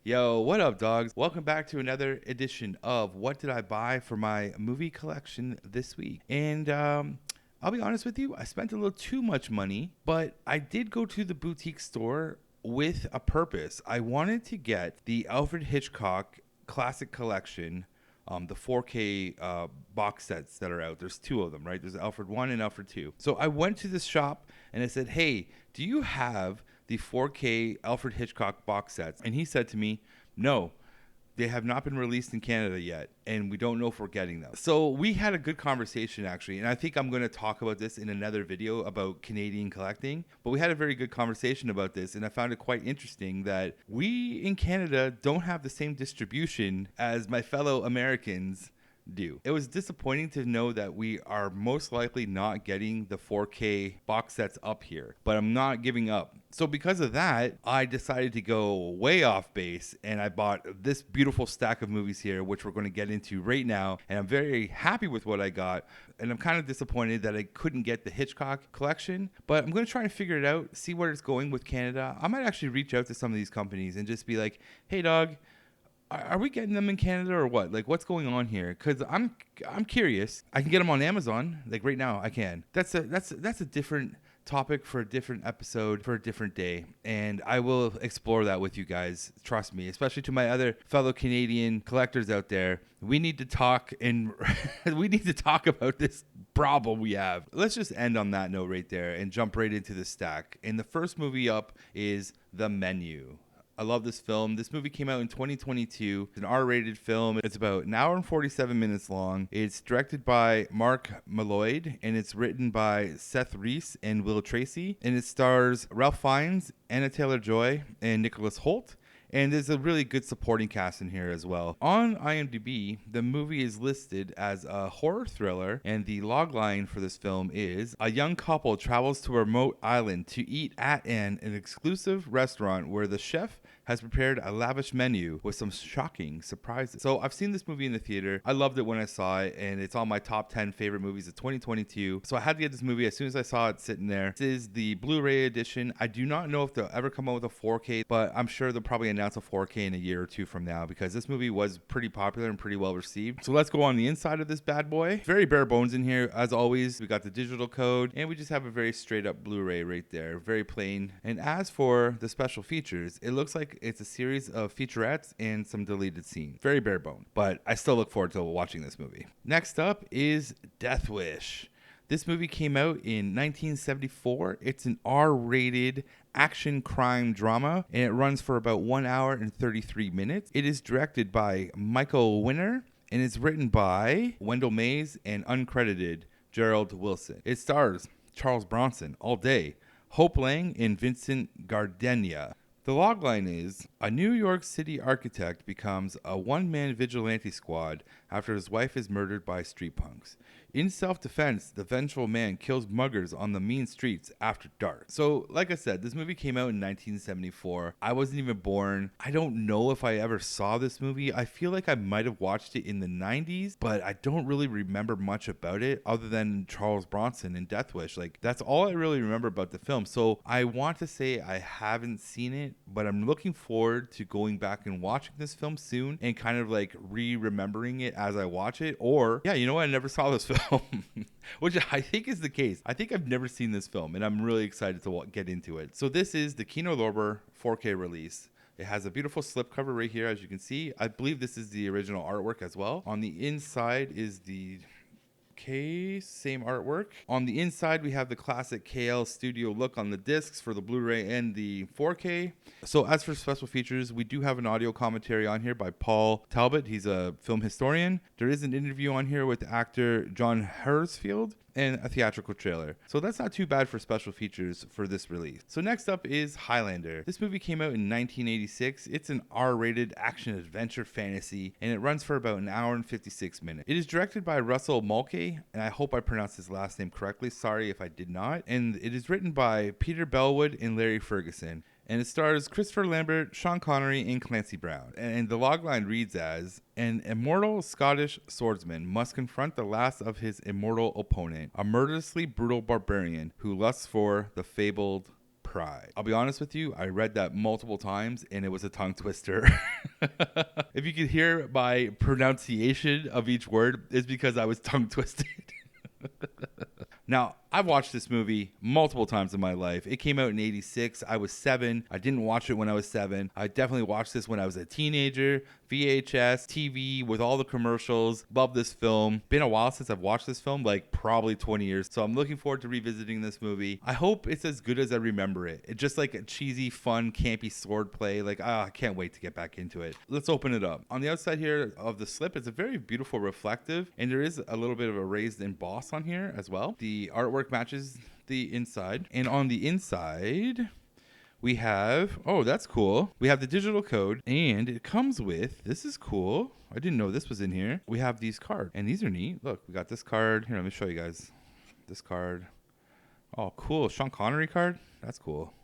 Yo, what up, dogs? Welcome back to another edition of What Did I Buy for My Movie Collection this week. And I'll be honest with you, I spent a little too much money, but I did go to the boutique store with a purpose. I wanted to get the Alfred Hitchcock Classic Collection, the 4K box sets that are out. There's two of them, right? There's Alfred 1 and Alfred 2. So I went to this shop and I said, hey, do you have the 4K Alfred Hitchcock box sets? And he said to me, no, they have not been released in Canada yet, and we don't know if we're getting them. So we had a good conversation, actually, and I think I'm going to talk about this in another video about Canadian collecting, but we had a very good conversation about this, and I found it quite interesting that we in Canada don't have the same distribution as my fellow Americans do. It was disappointing to know that we are most likely not getting the 4K box sets up here, but I'm not giving up. So because of that, I decided to go way off base and I bought this beautiful stack of movies here, which we're going to get into right now. And I'm very happy with what I got. And I'm kind of disappointed that I couldn't get the Hitchcock collection, but I'm going to try and figure it out, see where it's going with Canada. I might actually reach out to some of these companies and just be like, hey, dog, are we getting them in Canada or what? Like, what's going on here? Because I'm curious. I can get them on Amazon. Like right now, I can. That's a different topic for a different episode for a different day, and I will explore that with you guys. Trust me, especially to my other fellow Canadian collectors out there. We need to talk and we need to talk about this problem we have. Let's just end on that note right there and jump right into the stack. And the first movie up is The Menu. I love this film. This movie came out in 2022. It's an R-rated film. It's about an hour and 47 minutes long. It's directed by Mark Malloyd, and it's written by Seth Reese and Will Tracy. And it stars Ralph Fiennes, Anna Taylor-Joy, and Nicholas Hoult. And there's a really good supporting cast in here as well. On IMDb, the movie is listed as a horror thriller, and the logline for this film is: a young couple travels to a remote island to eat at an exclusive restaurant where the chef has prepared a lavish menu with some shocking surprises. So I've seen this movie in the theater. I loved it when I saw it, and it's on my top 10 favorite movies of 2022. So I had to get this movie as soon as I saw it sitting there. This is the Blu-ray edition. I do not know if they'll ever come out with a 4K, but I'm sure they'll probably announce a 4K in a year or two from now, because this movie was pretty popular and pretty well received. So let's go on the inside of this bad boy. Very bare bones in here, as always. We got the digital code, and we just have a very straight up Blu-ray right there. Very plain. And as for the special features, it looks like it's a series of featurettes and some deleted scenes. Very bare bone, but I still look forward to watching this movie. Next up is Death Wish. This movie came out in 1974. It's an R-rated action crime drama, and it runs for about 1 hour and 33 minutes. It is directed by Michael Winner, and it's written by Wendell Mays and uncredited Gerald Wilson. It stars Charles Bronson all day, Hope Lang, and Vincent Gardenia. The logline is: a New York City architect becomes a one-man vigilante squad after his wife is murdered by street punks. In self-defense, the vengeful man kills muggers on the mean streets after dark. So, like I said, this movie came out in 1974. I wasn't even born. I don't know if I ever saw this movie. I feel like I might have watched it in the 90s, but I don't really remember much about it other than Charles Bronson and Death Wish. Like, that's all I really remember about the film. So, I want to say I haven't seen it, but I'm looking forward to going back and watching this film soon and kind of like re-remembering it as I watch it. Or, yeah, you know what? I never saw this film. Which I think is the case. I think I've never seen this film, and I'm really excited to get into it. So this is the Kino Lorber 4K release. It has a beautiful slipcover right here, as you can see. I believe this is the original artwork as well. On the inside is the case, same artwork. On the inside, we have the classic KL Studio look on the discs for the Blu-ray and the 4K. So as for special features, we do have an audio commentary on here by Paul Talbot. He's a film historian. There is an interview on here with actor John Hersfield, and a theatrical trailer. So that's not too bad for special features for this release. So next up is Highlander. This movie came out in 1986. It's an R-rated action adventure fantasy, and it runs for about an hour and 56 minutes. It is directed by Russell Mulcahy, and I hope I pronounced his last name correctly. Sorry if I did not. And it is written by Peter Bellwood and Larry Ferguson. And it stars Christopher Lambert, Sean Connery, and Clancy Brown. And the logline reads as: an immortal Scottish swordsman must confront the last of his immortal opponent, a murderously brutal barbarian who lusts for the fabled pride. I'll be honest with you, I read that multiple times and it was a tongue twister. If you could hear my pronunciation of each word, it's because I was tongue twisted. Now, I've watched this movie multiple times in my life. It came out in 86. I was 7. I didn't watch it when I was 7. I definitely watched this when I was a teenager. VHS, TV with all the commercials. Love this film. Been a while since I've watched this film, like probably 20 years. So I'm looking forward to revisiting this movie. I hope it's as good as I remember it. It's just like a cheesy, fun, campy sword play. Like, I can't wait to get back into it. Let's open it up. On the outside here of the slip, it's a very beautiful reflective, and there is a little bit of a raised emboss on here as well. The artwork matches the inside, and on the inside we have, oh, that's cool, we have the digital code, and it comes with, this is cool, I didn't know this was in here, we have these cards, and these are neat. Look, we got this card here, let me show you guys this card. Oh, cool, Sean Connery card, that's cool.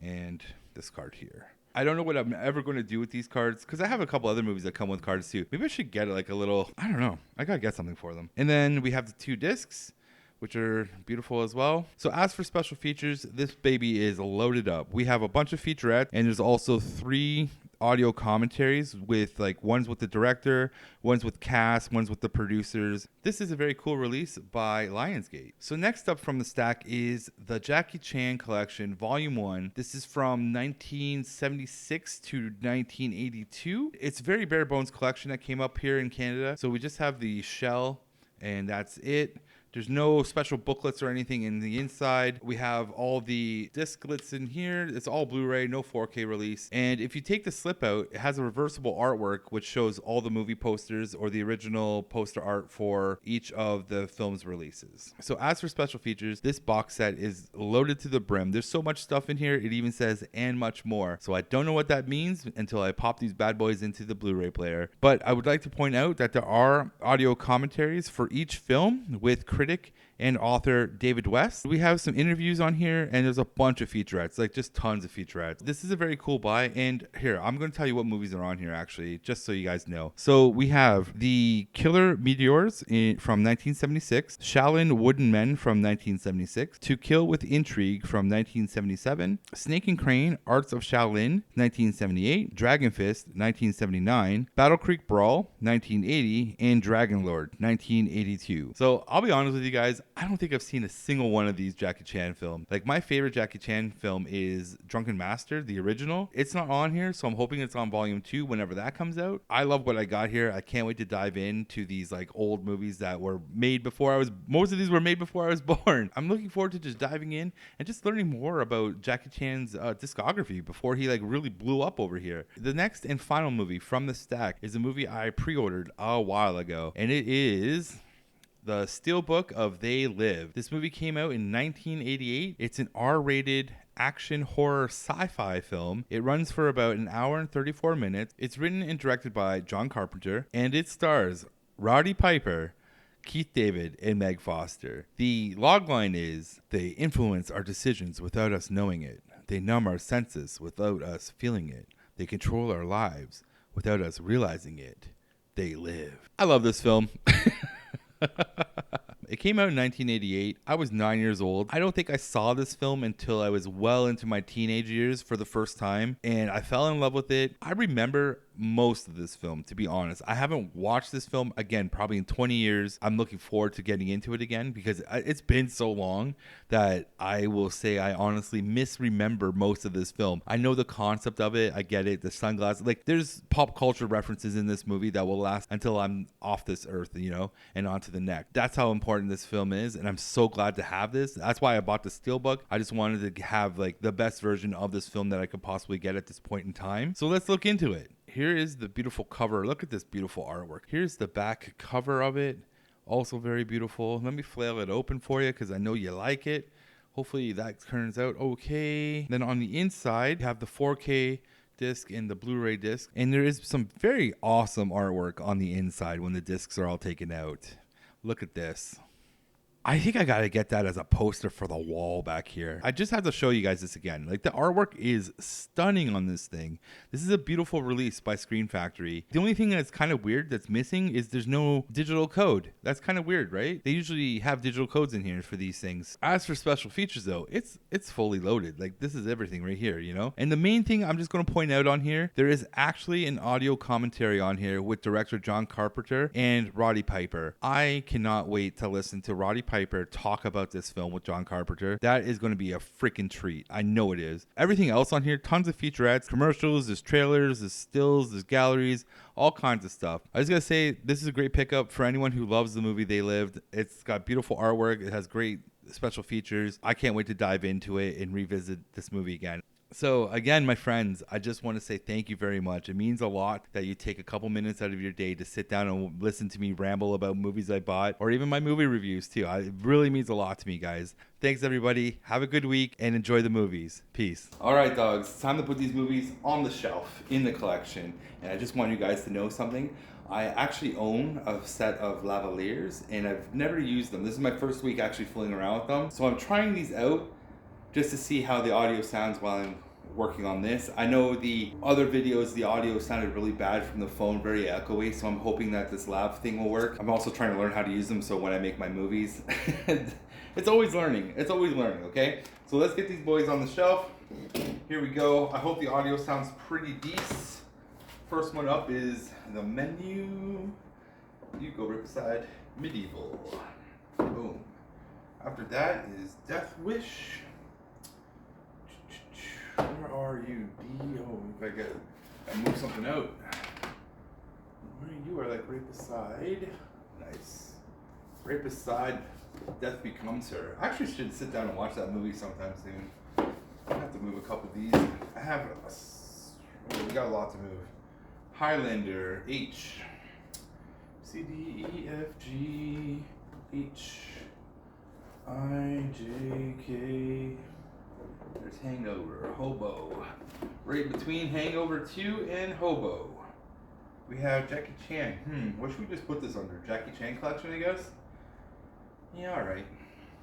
And this card here. I don't know what I'm ever going to do with these cards, because I have a couple other movies that come with cards too. Maybe I should get like a little, I don't know, I gotta get something for them. And then we have the 2 discs, which are beautiful as well. So as for special features, this baby is loaded up. We have a bunch of featurettes, and there's also 3 audio commentaries with like ones with the director, ones with cast, ones with the producers. This is a very cool release by Lionsgate. So next up from the stack is the Jackie Chan Collection Volume 1. This is from 1976 to 1982. It's a very bare bones collection that came up here in Canada. So we just have the shell, and that's it. There's no special booklets or anything in the inside. We have all the disklets in here. It's all Blu-ray, no 4K release. And if you take the slip out, it has a reversible artwork which shows all the movie posters or the original poster art for each of the film's releases. So as for special features, this box set is loaded to the brim. There's so much stuff in here. It even says "and much more." So I don't know what that means until I pop these bad boys into the Blu-ray player. But I would like to point out that there are audio commentaries for each film with critic and author David West. We have some interviews on here, and there's a bunch of featurettes, like just tons of featurettes. This is a very cool buy, and here, I'm going to tell you what movies are on here, actually, just so you guys know. So we have The Killer Meteors from 1976, Shaolin Wooden Men from 1976, To Kill with Intrigue from 1977, Snake and Crane, Arts of Shaolin, 1978, Dragon Fist, 1979, Battle Creek Brawl, 1980, and Dragon Lord, 1982. So I'll be honest with you guys, I don't think I've seen a single one of these Jackie Chan films. Like, my favorite Jackie Chan film is Drunken Master, the original. It's not on here, so I'm hoping it's on volume 2 whenever that comes out. I love what I got here. I can't wait to dive into these like old movies that were made before I was, most of these were made before I was born. I'm looking forward to just diving in and just learning more about Jackie Chan's discography before he like really blew up over here. The next and final movie from the stack is a movie I pre-ordered a while ago, and it is the Steelbook of They Live. This movie came out in 1988. It's an R-rated action horror sci-fi film. It runs for about an hour and 34 minutes. It's written and directed by John Carpenter, and it stars Roddy Piper, Keith David, and Meg Foster. The logline is, they influence our decisions without us knowing it. They numb our senses without us feeling it. They control our lives without us realizing it. They live. I love this film. It came out in 1988. I was 9 years old. I don't think I saw this film until I was well into my teenage years for the first time, and I fell in love with it. I remember most of this film, to be honest. I haven't watched this film again probably in 20 years. I'm looking forward to getting into it again because it's been so long that I will say I honestly misremember most of this film. I know the concept of it. I get it. The sunglasses, like there's pop culture references in this movie that will last until I'm off this earth, you know, and onto the next. That's how important this film is, and I'm so glad to have this. That's why I bought the Steelbook. I just wanted to have like the best version of this film that I could possibly get at this point in time. So let's look into it. Here is the beautiful cover. Look at this beautiful artwork. Here's the back cover of it. Also very beautiful. Let me flail it open for you because I know you like it. Hopefully that turns out okay. Then on the inside, you have the 4K disc and the Blu-ray disc. And there is some very awesome artwork on the inside when the discs are all taken out. Look at this. I think I gotta get that as a poster for the wall back here. I just have to show you guys this again. Like, the artwork is stunning on this thing. This is a beautiful release by Screen Factory. The only thing that's kind of weird that's missing is there's no digital code. That's kind of weird, right? They usually have digital codes in here for these things. As for special features though, it's fully loaded. Like, this is everything right here, you know? And the main thing I'm just gonna point out on here, there is actually an audio commentary on here with director John Carpenter and Roddy Piper. I cannot wait to listen to Roddy Piper talk about this film with John Carpenter. That is going to be a freaking treat. I know it is. Everything else on here, tons of featurettes, commercials, there's trailers, there's stills, there's galleries, all kinds of stuff. I was going to say, this is a great pickup for anyone who loves the movie They Lived. It's got beautiful artwork. It has great special features. I can't wait to dive into it and revisit this movie again. So again, my friends, I just want to say thank you very much. It means a lot that you take a couple minutes out of your day to sit down and listen to me ramble about movies I bought, or even my movie reviews too. It really means a lot to me, guys. Thanks, everybody. Have a good week and enjoy the movies. Peace. All right, dogs. It's time to put these movies on the shelf in the collection. And I just want you guys to know something. I actually own a set of lavaliers, and I've never used them. This is my first week actually fooling around with them. So I'm trying these out just to see how the audio sounds while I'm working on this. I know the other videos, the audio sounded really bad from the phone, very echoey, so I'm hoping that this lav thing will work. I'm also trying to learn how to use them so when I make my movies, it's always learning. It's always learning, okay? So let's get these boys on the shelf. Here we go. I hope the audio sounds pretty decent. First one up is The Menu. You go right beside Medieval. Boom. After that is Death Wish. Where are you, D? Oh, I gotta move something out. Where you are, like right beside. Nice. Right beside Death Becomes Her. I actually should sit down and watch that movie sometime soon. I have to move a couple of these. I have we got a lot to move. Highlander, H. C, D, E, F, G, H, I, J, K. There's Hangover, Hobo. Right between Hangover 2 and Hobo, we have Jackie Chan. What should we just put this under? Jackie Chan collection, I guess? Yeah, alright.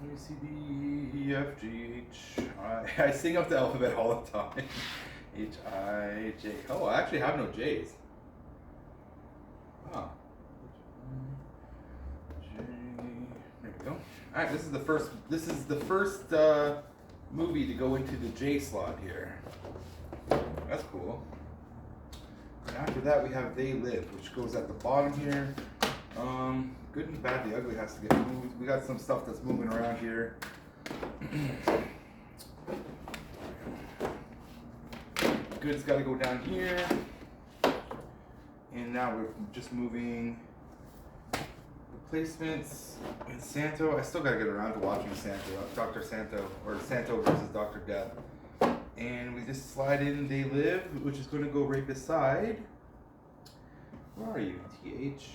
Let me see, D, E, F, G, H, I. I sing up the alphabet all the time. H, I, J. Oh, I actually have no J's. Wow. J. There we go. Alright, this is the first movie to go into the J slot here. That's cool. And after that we have They Live, which goes at the bottom here. Good and Bad, the Ugly has to get moved. We got some stuff that's moving around here. Good's got to go down here. And now we're just moving replacements and Santo. I still got to get around to watching Santo, Dr. Santo, or Santo versus Dr. Death. And we just slide in They Live, which is going to go right beside. Where are you? TH.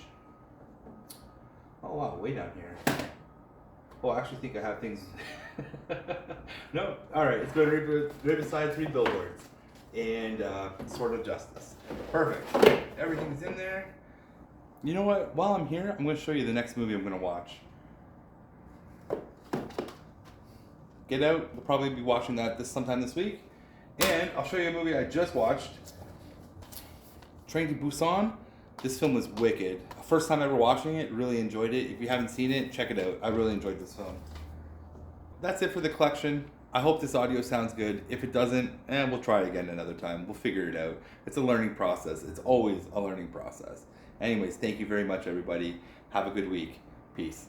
Oh wow, way down here. Oh, I actually think I have things. No, all right. It's going right beside Three Billboards and Sword of Justice. Perfect. Everything's in there. You know what? While I'm here, I'm going to show you the next movie I'm going to watch. Get Out. We'll probably be watching that sometime this week. And I'll show you a movie I just watched. Train to Busan. This film was wicked. First time ever watching it. Really enjoyed it. If you haven't seen it, check it out. I really enjoyed this film. That's it for the collection. I hope this audio sounds good. If it doesn't, we'll try it again another time. We'll figure it out. It's a learning process. It's always a learning process. Anyways, thank you very much, everybody. Have a good week. Peace.